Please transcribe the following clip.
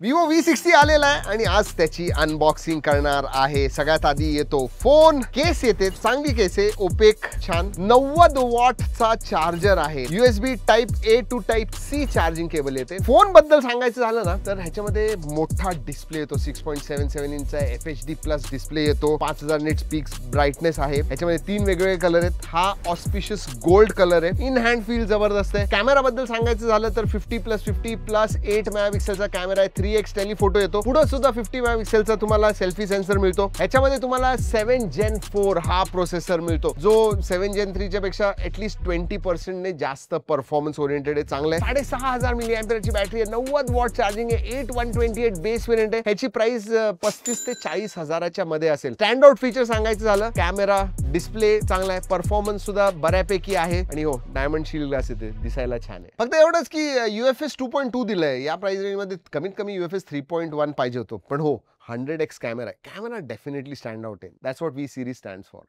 Vivo V60 आलेला आहे आणि आज त्याची अनबॉक्सिंग करणार आहे. सगळ्यात आधी येतो फोन. केस येते, चांगली केस आहे, ओपेक, छान. 90 वॉटचा चार्जर आहे. USB type A to type C charging cable येते. फोन बद्दल सांगायचं झालं ना तर ह्याच्यामध्ये मोठा डिस्प्ले येतो. 6.77 इंचचा FHD प्लस डिस्प्ले येतो. 5000 निट्स पीक्स ब्राईटनेस आहे. ह्याच्यामध्ये 3 वेगवेगळे कलर आहेत. हा ऑस्पिशियस गोल्ड कलर आहे. इन हँड फील जबरदस्त आहे. कॅमेरा बद्दल सांगायचं झालं तर 50+50+8 मेगापिक्सेलचा कॅमेरा आहे. 3x टेलीफोटो येतो. पुढे सुद्धा 50 मेगापिक्सेलचा तुम्हाला सेल्फी सेन्सर मिळतो. ह्याच्यामध्ये तुम्हाला 7 Gen 4 हा प्रोसेसर मिळतो, जो 7 Gen 3 च्या पेक्षा ऍटलीस्ट 20% ने जास्त परफॉर्मन्स ओरिएंटेड आहे. चांगलं आहे. 6500 मिली एम्पियरची बॅटरी आहे. 90 वॉट चार्जिंग आहे. 8128 बेस वेरियंट आहे. ह्याची प्राइस 35 ते 40 हजाराच्या मध्ये असेल. स्टँड आउट फीचर सांगायचं झालं, कॅमेरा, डिस्प्ले चांगला आहे, परफॉर्मन्स सुद्धा बऱ्यापैकी आहे आणि हो, डायमंड शील्ड ग्लास येते, दिसायला छान आहे. फक्त एवढंच की UFS 2.2 दिलंय. या प्राइस रेंज मध्ये कमीत कमी UFS 3.1 पाहिजे होतो, पण हो, 100x camera definitely stand out आहे. That's what V series stands for.